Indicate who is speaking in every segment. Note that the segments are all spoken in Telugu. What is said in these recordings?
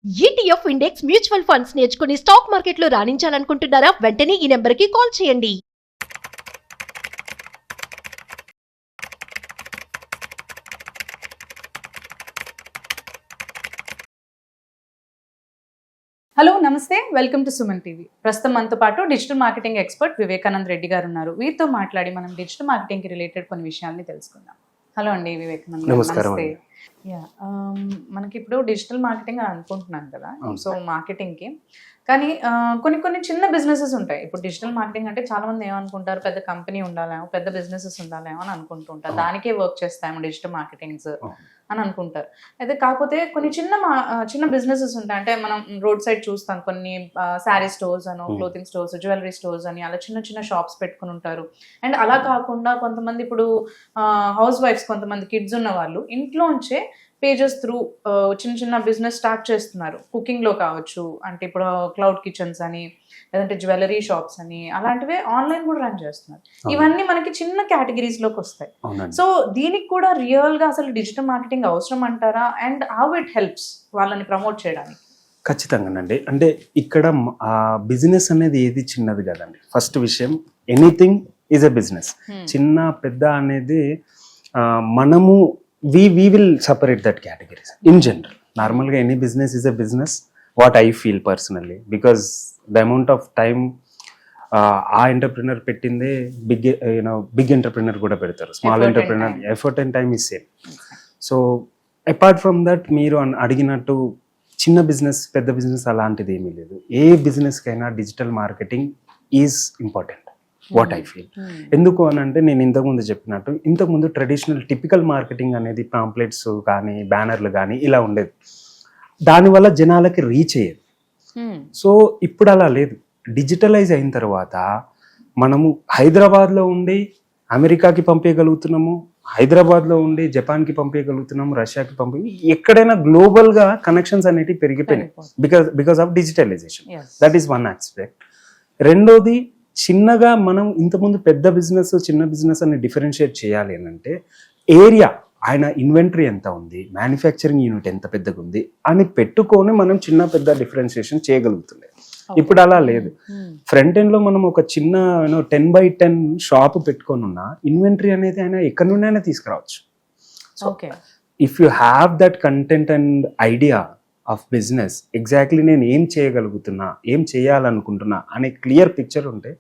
Speaker 1: ఈటీఎఫ్ ఇండెక్స్ మ్యూచువల్ ఫండ్స్ నేర్చుకుని స్టాక్ మార్కెట్లో రాణించాలనుకుంటున్నారా? వెంటనే ఈ నెంబర్కి కాల్ చేయండి.
Speaker 2: హలో నమస్తే, వెల్కమ్ టు సుమన్ టీవీ. ప్రస్తుతం మనతో పాటు digital marketing expert Vivekanand Reddy గారు ఉన్నారు. వీరితో మాట్లాడి మనం డిజిటల్ మార్కెటింగ్కి రిలేటెడ్ కొన్ని విషయాల్ని తెలుసుకుందాం. హలో అండి వివేకానంద్ గారు.
Speaker 3: నమస్కారం.
Speaker 2: నమస్తే. మనకి ఇప్పుడు డిజిటల్ మార్కెటింగ్ అని అనుకుంటున్నాం కదా, సో మార్కెటింగ్కి కానీ కొన్ని చిన్న బిజినెసెస్ ఉంటాయి. ఇప్పుడు డిజిటల్ మార్కెటింగ్ అంటే చాలా మంది ఏమనుకుంటారు, పెద్ద కంపెనీ ఉండాలేమో, పెద్ద బిజినెసెస్ ఉండాలేమో అని అనుకుంటూ ఉంటారు. దానికే వర్క్ చేస్తాము డిజిటల్ మార్కెటింగ్స్ అని అనుకుంటారు. అయితే కాకపోతే కొన్ని చిన్న బిజినెసెస్ ఉంటాయి. అంటే మనం రోడ్ సైడ్ చూస్తాం కొన్ని శారీ స్టోర్స్ అనో, క్లోతింగ్ స్టోర్స్, జ్యువెలరీ స్టోర్స్ అని అలా చిన్న షాప్స్ పెట్టుకుని ఉంటారు. అండ్ అలా కాకుండా కొంతమంది ఇప్పుడు హౌస్ వైఫ్స్, కొంతమంది కిడ్స్ ఉన్న వాళ్ళు ఇంట్లోంచే పేజెస్ త్రూ చిన్న బిజినెస్ స్టార్ట్ చేస్తున్నారు. కుకింగ్లో కావచ్చు, అంటే ఇప్పుడు క్లౌడ్ కిచెన్స్ అని, లేదంటే జ్యువెలరీ షాప్స్ అని, అలాంటివే ఆన్లైన్ కూడా రన్ చేస్తున్నారు. ఇవన్నీ మనకి చిన్న కేటగిరీస్లోకి వస్తాయి. సో దీనికి కూడా రియల్గా అసలు డిజిటల్ మార్కెటింగ్ అవసరం అంటారా? అండ్ హౌ ఇట్ హెల్ప్స్ వాళ్ళని ప్రమోట్ చేయడానికి?
Speaker 3: ఖచ్చితంగానండి. అంటే ఇక్కడ బిజినెస్ అనేది ఏది చిన్నది కదండి. ఫస్ట్ విషయం, ఎనీథింగ్ ఈజ్ ఎ బిజినెస్. చిన్న పెద్ద అనేది మనము we will separate that categories in general. Normally any business is a business, what I feel personally, because the amount of time ఆ ఎంటర్ప్రినర్ పెట్టిందే బిగ్ ఎంటర్ప్రినర్ కూడా పెడతారు. Small entrepreneur effort and time is same. So apart from that, మీరు అడిగినట్టు చిన్న బిజినెస్ పెద్ద బిజినెస్ అలాంటిది ఏమీ లేదు. ఏ బిజినెస్కైనా digital marketing is important, what I feel. ఎందుకు అని అంటే, నేను ఇంతకుముందు చెప్పినట్టు, ఇంతకుముందు ట్రెడిషనల్ టిపికల్ మార్కెటింగ్ అనేది పాంప్లెట్స్ కానీ బ్యానర్లు కానీ ఇలా ఉండేది. దానివల్ల జనాలకి రీచ్ అయ్యేది. సో ఇప్పుడు అలా లేదు. డిజిటలైజ్ అయిన తర్వాత మనము హైదరాబాద్లో ఉండి అమెరికాకి పంపించగలుగుతున్నాము, హైదరాబాద్లో ఉండి జపాన్కి పంపించగలుగుతున్నాము, రష్యాకి ఎక్కడైనా గ్లోబల్గా కనెక్షన్స్ అనేటివి పెరిగిపోయినాయి because of digitalization. That is one aspect. రెండోది, చిన్నగా మనం ఇంతకుముందు పెద్ద బిజినెస్ చిన్న బిజినెస్ అని డిఫరెన్షియేట్ చేయాలి అని అంటే, ఏరియా, ఆయన ఇన్వెంటరీ ఎంత ఉంది, మ్యానుఫ్యాక్చరింగ్ యూనిట్ ఎంత పెద్దగా ఉంది అని పెట్టుకొని మనం చిన్న పెద్ద డిఫరెన్షియేషన్ చేయగలుగుతుంది. ఇప్పుడు అలా లేదు. ఫ్రంట్ ఎండ్ లో మనం ఒక చిన్న 10x10 షాప్ పెట్టుకొని ఉన్న ఇన్వెంటరీ అనేది ఆయన ఎక్కడి నుండి అయినా తీసుకురావచ్చు. So if you have that content and idea of business, exactly నేను ఏం చేయగలుగుతున్నా, ఏం చేయాలనుకుంటున్నా అనే క్లియర్ పిక్చర్ ఉంటే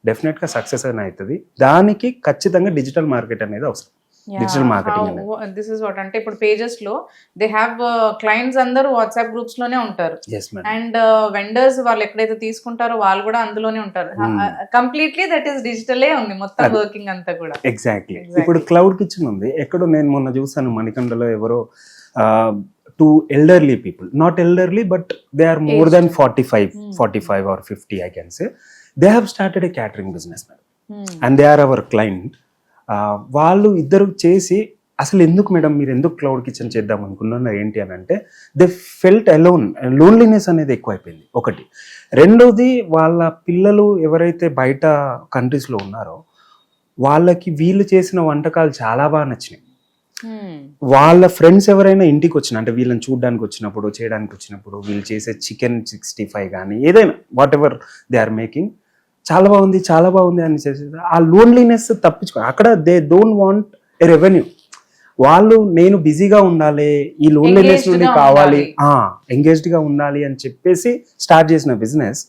Speaker 3: డెఫినెట్గా సక్సెస్ అని అవుతుంది. దానికి ఖచ్చితంగా డిజిటల్ మార్కెట్ అనేది అవసరం. Digital marketing
Speaker 2: this is what అంటే, ఇప్పుడు పేజెస్ లో దే హ్యావ్ క్లయింట్స్ అందరూ వాట్సాప్ గ్రూప్స్ లోనే ఉంటారు. అండ్ వెండర్స్ వాళ్ళు ఎక్కడైతే తీసుకుంటారో వాళ్ళు కూడా అందులోనే ఉంటారు. కంప్లీట్లీ దట్ ఈస్ డిజిటలే ఉంది మొత్తం వర్కింగ్ అంతా కూడా.
Speaker 3: ఎగ్జాక్ట్లీ. ఇప్పుడు క్లౌడ్ కిచెన్ ఉంది. ఎక్కడో నేను మొన్న చూసాను, మణికండలో ఎవరో 2 elderly people, not elderly but they are more than 45 or 50 I can say. They have started a catering business, and they are our client. వాళ్ళు ఇద్దరు చేసి, అసలు ఎందుకు మేడం మీరు ఎందుకు క్లౌడ్ కిచెన్ చేద్దాం అనుకున్నారు ఏంటి అని అంటే, దే ఫెల్ట్ అలోన్, లోన్లీనెస్ అనేది ఎక్కువైపోయింది ఒకటి. రెండోది, వాళ్ళ పిల్లలు ఎవరైతే బయట కంట్రీస్లో ఉన్నారో వాళ్ళకి వీళ్ళు చేసిన వంటకాలు చాలా బాగా నచ్చినాయి. వాళ్ళ ఫ్రెండ్స్ ఎవరైనా ఇంటికి వచ్చిన, అంటే వీళ్ళని చూడడానికి వచ్చినప్పుడు, చేయడానికి వచ్చినప్పుడు, వీళ్ళు చేసే చికెన్ 65 కానీ ఏదైనా whatever they are making, చాలా బాగుంది అని చేసేది. ఆ లోన్లీనెస్ తప్పించుకో, అక్కడ they don't want a revenue. వాళ్ళు నేను బిజీగా ఉండాలి, ఈ లోన్లీనెస్ నుండి కావాలి, ఎంగేజ్డ్గా ఉండాలి అని చెప్పేసి స్టార్ట్ చేసిన business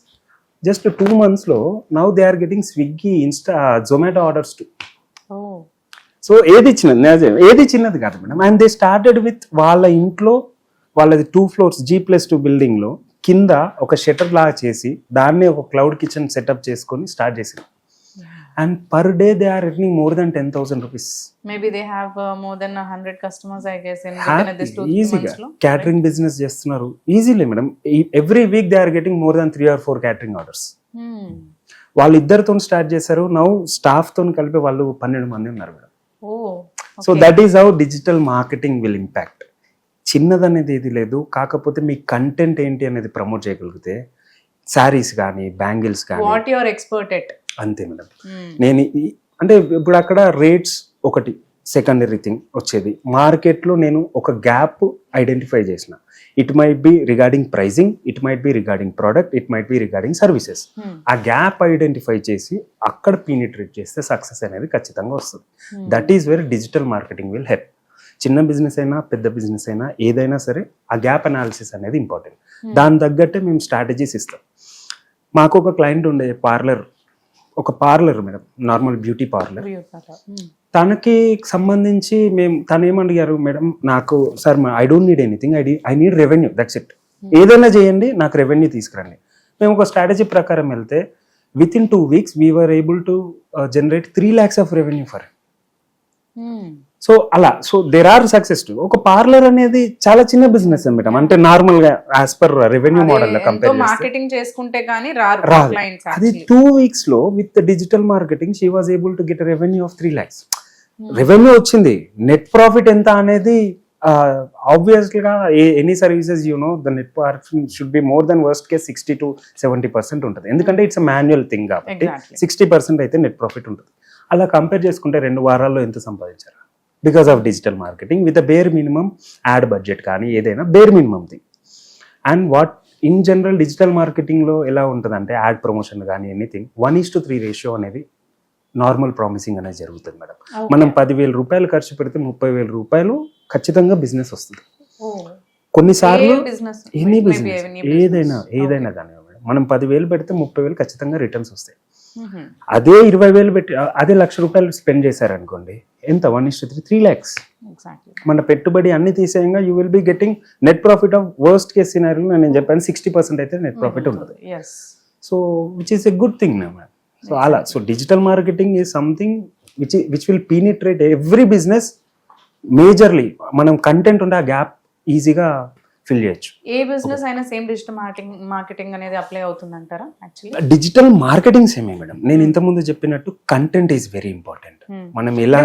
Speaker 3: just 2 months now they are getting Swiggy, Insta, Zomato orders too. So ఏది చిన్నది కాదు madam. And they started with వాళ్ళ ఇంట్లో, వాళ్ళది 2 floors G+2 బిల్డింగ్ లో కింద ఒక షట్టర్ లాగా చేసి దాన్ని ఒక క్లౌడ్ కిచెన్ సెటప్ చేసుకొని స్టార్ట్ చేసింది. And per day they are earning more than 10,000 rupees.
Speaker 2: Maybe they have more than 100 customers I guess in this 2
Speaker 3: ఈజీగా క్యాటరింగ్ బిజినెస్ చేస్తున్నారు easily madam. Every week they are getting more than 3 or 4 catering orders. వాళ్ళిద్దరితో స్టార్ట్ చేశారు. నౌ స్టాఫ్ తో కలిపి వాళ్ళు 12 మంది ఉన్నారు madam. So that is how digital marketing will impact. చిన్నదనేది ఏది లేదు. కాకపోతే మీ కంటెంట్ ఏంటి అనేది ప్రమోట్ చేయగలిగితే, శారీస్ కానీ బ్యాంగిల్స్ కానీ,
Speaker 2: what you are expert at,
Speaker 3: అంతే మేడం. నేను అంటే ఇప్పుడు అక్కడ రేట్స్ ఒకటి, సెకండరీ థింగ్ వచ్చేది. మార్కెట్లో నేను ఒక గ్యాప్ ఐడెంటిఫై చేసిన. It might be regarding pricing, it might be regarding product, it might be regarding services. ఆ గ్యాప్ ఐడెంటిఫై చేసి అక్కడ పీనిట్రేట్ చేస్తే సక్సెస్ అనేది ఖచ్చితంగా వస్తుంది. That is where digital marketing will help. చిన్న బిజినెస్ అయినా పెద్ద బిజినెస్ అయినా ఏదైనా సరే ఆ గ్యాప్ అనాలిసిస్ అనేది ఇంపార్టెంట్. దాని తగ్గట్టే మేము స్ట్రాటజీస్ ఇస్తాం. మాకు ఒక క్లయింట్ ఉండే ఒక parlour madam, normal beauty parlour. తనకి సంబంధించి తను ఏమడిగారు మేడం, నాకు sir I don't need anything, I need revenue, that's it. ఏదైనా చేయండి, నాకు రెవెన్యూ తీసుకురండి. మేము ఒక స్ట్రాటజీ ప్రకారం వెళ్తే with in 2 weeks we were able to generate 3 lakhs of revenue for. So అలా దేర్ ఆర్ సక్సెస్ టు. ఒక పార్లర్ అనేది చాలా చిన్న బిజినెస్ మేడం, అంటే నార్మల్ గా యాజ్ పర్ రెవెన్యూ మోడల్ లో కంపేర్ చేస్తే
Speaker 2: మార్కెటింగ్ చేసుకుంటే కానీ రాదు.
Speaker 3: అది 2 weeks లో with digital marketing she was able to get revenue of 3 lakhs. Revenue వచ్చింది. నెట్ ప్రాఫిట్ ఎంత అనేది ఆబ్వియస్లీ గా any services the net profit should be more than worst case 60 to 70% ఉంటుంది. ఎందుకంటే ఇట్స్ మాన్యువల్ థింగ్ కాబట్టి 60% అయితే నెట్ ప్రాఫిట్ ఉంటుంది. అలా కంపేర్ చేసుకుంటే 2 వారాల్లో ఎంత సంపాదించారు? Because of digital marketing with bare minimum ad budget కానీ ఏదైనా bare minimum thing. And what in general digital మార్కెటింగ్లో ఎలా ఉంటుందంటే యాడ్ ప్రమోషన్ కానీ ఎనీథింగ్ 1:3 రేషియో అనేది నార్మల్ ప్రామిసింగ్ అనేది జరుగుతుంది మేడం. మనం 10,000 రూపాయలు ఖర్చు పెడితే 30,000 రూపాయలు ఖచ్చితంగా బిజినెస్ వస్తుంది. కొన్నిసార్లు ఎనీ బిజినెస్ ఏదైనా కానీ మేడం, మనం 10,000 పెడితే 30,000 ఖచ్చితంగా రిటర్న్స్ వస్తాయి. అదే 20,000 పెట్టి అదే 1,00,000 రూపాయలు స్పెండ్ చేశారనుకోండి, ఎంత 1:3 3 lakhs. మన పెట్టుబడి అన్ని తీసేయంగా you will be getting net profit of worst case scenario నేను చెప్పాను 60% అయితే నెట్ ప్రాఫిట్ ఉంటుంది. So which is a good thing ma'am. So అలా digital marketing is something which will penetrate every business majorly. మనం కంటెంట్ ఉంటే ఆ గ్యాప్ ఈజీగా ఫిల్ చేయొచ్చు.
Speaker 2: ఏ బిజినెస్ అయినా సేమ్ డిజిటల్ మార్కెటింగ్ అనేది అప్లై అవుతుంది అంటారా? యాక్చువల్లీ
Speaker 3: డిజిటల్ మార్కెటింగ్ సేమే మేడం. నేను ఇంతకుముందు చెప్పినట్టు కంటెంట్ ఈజ్ వెరీ ఇంపార్టెంట్. మనం ఎలా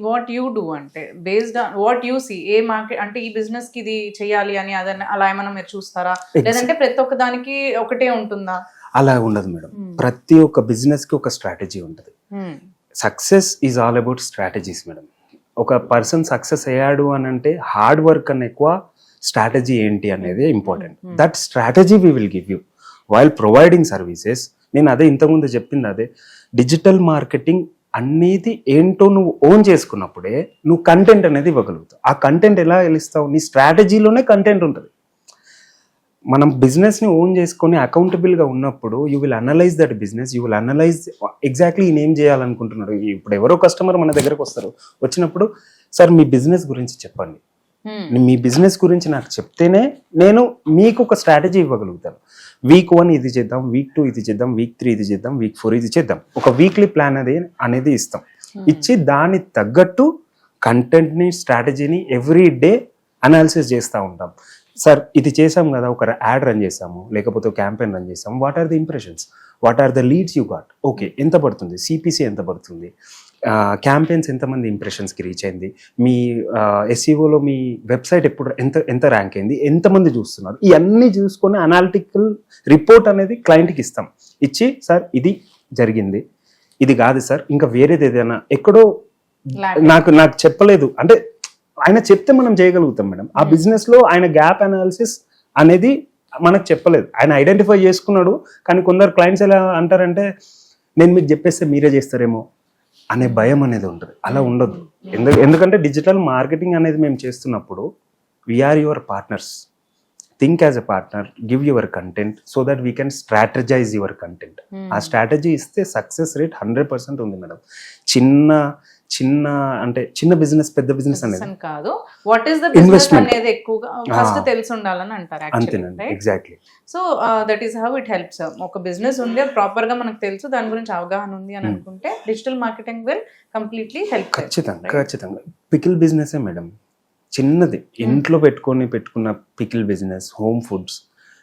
Speaker 2: వాట్ యూ డూ అంటే based on what you see, ఏ మార్కెట్ అంటే ఈ బిజినెస్ కి ఇది చేయాలి అని అలా ఏమైనా మీరు చూస్తారా, లేదంటే ప్రతి ఒక్క దానికి ఒకటే ఉంటుందా?
Speaker 3: అలా ఉండదు మేడం. ప్రతి ఒక్క బిజినెస్ కి ఒక స్ట్రాటజీ ఉంటుంది. Success is all about strategies madam. ఒక పర్సన్ సక్సెస్ అయ్యాడు అని అంటే హార్డ్ వర్క్ కన్నా ఎక్కువ స్ట్రాటజీ ఏంటి అనేది important. That strategy we will give you while providing services. నేను అదే ఇంతకుముందు చెప్పింది అదే, డిజిటల్ మార్కెటింగ్ అనేది ఏంటో నువ్వు ఓన్ చేసుకున్నప్పుడే నువ్వు కంటెంట్ అనేది ఇవ్వగలుగుతావు. ఆ కంటెంట్ ఎలా ఇస్తావు? నీ స్ట్రాటజీలోనే కంటెంట్ ఉంటుంది. మనం బిజినెస్ని ఓన్ చేసుకొని అకౌంటబుల్గా ఉన్నప్పుడు you will analyse that business, you will analyse exactly ఈయన ఏం చేయాలనుకుంటున్నారు. ఇప్పుడు ఎవరో కస్టమర్ మన దగ్గరకు వస్తారు, వచ్చినప్పుడు సార్ మీ బిజినెస్ గురించి చెప్పండి, మీ బిజినెస్ గురించి నాకు చెప్తేనే నేను మీకు ఒక స్ట్రాటజీ ఇవ్వగలుగుతాను. వీక్ 1 ఇది చేద్దాం, వీక్ 2 ఇది చేద్దాం, వీక్ 3 ఇది చేద్దాం, వీక్ 4 ఇది చేద్దాం. ఒక వీక్లీ ప్లాన్ అనేది ఇస్తాం. ఇచ్చి దానికి తగ్గట్టు కంటెంట్ని స్ట్రాటజీని ఎవ్రీ డే అనాలిసిస్ చేస్తూ ఉంటాం. సార్ ఇది చేసాం కదా, ఒక యాడ్ రన్ చేసాము, లేకపోతే క్యాంపెయిన్ రన్ చేసాము, what are the impressions, what are the leads you got, okay ఎంత పడుతుంది, సిపిసి ఎంత పడుతుంది, క్యాంపెయిన్స్ ఎంతమంది ఇంప్రెషన్స్కి రీచ్ అయింది, మీ ఎస్ఈఓలో మీ వెబ్సైట్ ఎప్పుడు ఎంత ర్యాంక్ అయింది, ఎంతమంది చూస్తున్నారు, ఇవన్నీ చూసుకొని అనాలిటికల్ రిపోర్ట్ అనేది క్లయింట్కి ఇస్తాం. ఇచ్చి సార్ ఇది జరిగింది, ఇది కాదు సార్ ఇంకా వేరేది ఏదైనా ఎక్కడో నాకు చెప్పలేదు అంటే ఆయన చెప్తే మనం చేయగలుగుతాం మేడం. ఆ బిజినెస్ లో ఆయన గ్యాప్ అనాలిసిస్ అనేది మనకు చెప్పలేదు, ఆయన ఐడెంటిఫై చేసుకున్నాడు. కానీ కొందరు క్లయింట్స్ ఎలా అంటారంటే నేను మీకు చెప్పేస్తే మీరే చేస్తారేమో అనే భయం అనేది ఉంటుంది. అలా ఉండదు. ఎందుకంటే డిజిటల్ మార్కెటింగ్ అనేది మేము చేస్తున్నప్పుడు we are your partners. Think as a partner, give your content so that we can strategize your content. ఆ స్ట్రాటజీ ఇస్తే సక్సెస్ రేట్ 100% ఉంది మేడం. చిన్న బిజినెస్ పెద్ద బిజినెస్ అనేది
Speaker 2: కాదు, వాట్ ఈస్ ద బిజినెస్ అనేది ఎక్కువగా ఫస్ట్ తెలిసి ఉండాలని అంటారు.
Speaker 3: అంతేనండి, exactly.
Speaker 2: So that is how it helps. ఒక బిజినెస్ ఉంది, అది ప్రాపర్ గా మనకు తెలుసు, దాని గురించి అవగాహన ఉంది అని అనుకుంటే digital marketing will completely help.
Speaker 3: ఖచ్చితంగా పికిల్ బిజినెస్ మేడం, చిన్నది ఇంట్లో పెట్టుకున్న pickle business, home foods,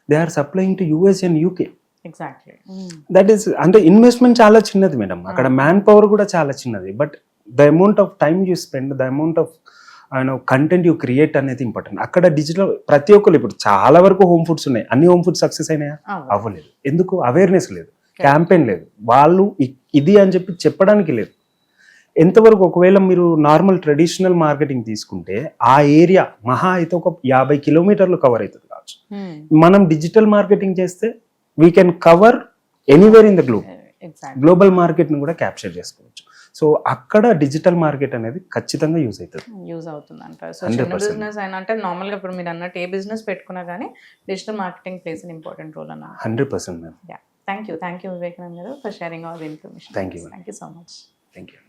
Speaker 3: they are supplying to US and UK.
Speaker 2: Exactly.
Speaker 3: That is అంటే ఇన్వెస్ట్మెంట్ చాలా చిన్నది మేడం, అక్కడ మ్యాన్ పవర్ కూడా చాలా చిన్నది. But the amount of time you spend, the amount of content you create అనేది ఇంపార్టెంట్. అక్కడ డిజిటల్ ప్రతి ఒక్కరు ఇప్పుడు చాలా వరకు హోమ్ ఫుడ్స్ ఉన్నాయి, అన్ని హోమ్ ఫుడ్స్ సక్సెస్ అయినాయా? అవ్వలేదు. ఎందుకు? అవేర్నెస్ లేదు, క్యాంపెయిన్ లేదు, వాళ్ళు ఇది అని చెప్పి చెప్పడానికి లేదు. ఎంతవరకు ఒకవేళ మీరు నార్మల్ ట్రెడిషనల్ మార్కెటింగ్ తీసుకుంటే ఆ ఏరియా మహా అయితే ఒక 50 కిలోమీటర్లు కవర్ అవుతుంది కావచ్చు. మనం డిజిటల్ మార్కెటింగ్ చేస్తే we can cover anywhere in the globe.
Speaker 2: Exact.
Speaker 3: Global మార్కెట్ని కూడా క్యాప్చర్ చేసుకోవచ్చు. సో అక్కడ డిజిటల్ మార్కెట్ అనేది ఖచ్చితంగా యూజ్ అవుతుంది.
Speaker 2: యూజ్ అవుతుంది అంటారు. సో
Speaker 3: 100%.
Speaker 2: చిన్న బిజినెస్ అయినా అంటే నార్మల్గా ఇప్పుడు మీరు అన్నట్టు ఏ బిజినెస్ పెట్టుకున్నా కానీ digital marketing plays an important role అన్నారు.
Speaker 3: 100% మ్యామ్.
Speaker 2: థ్యాంక్ యూ వివేకానంద్ గారు for sharing all the information.
Speaker 3: Thank you.
Speaker 2: Thank you so much.
Speaker 3: Thank you.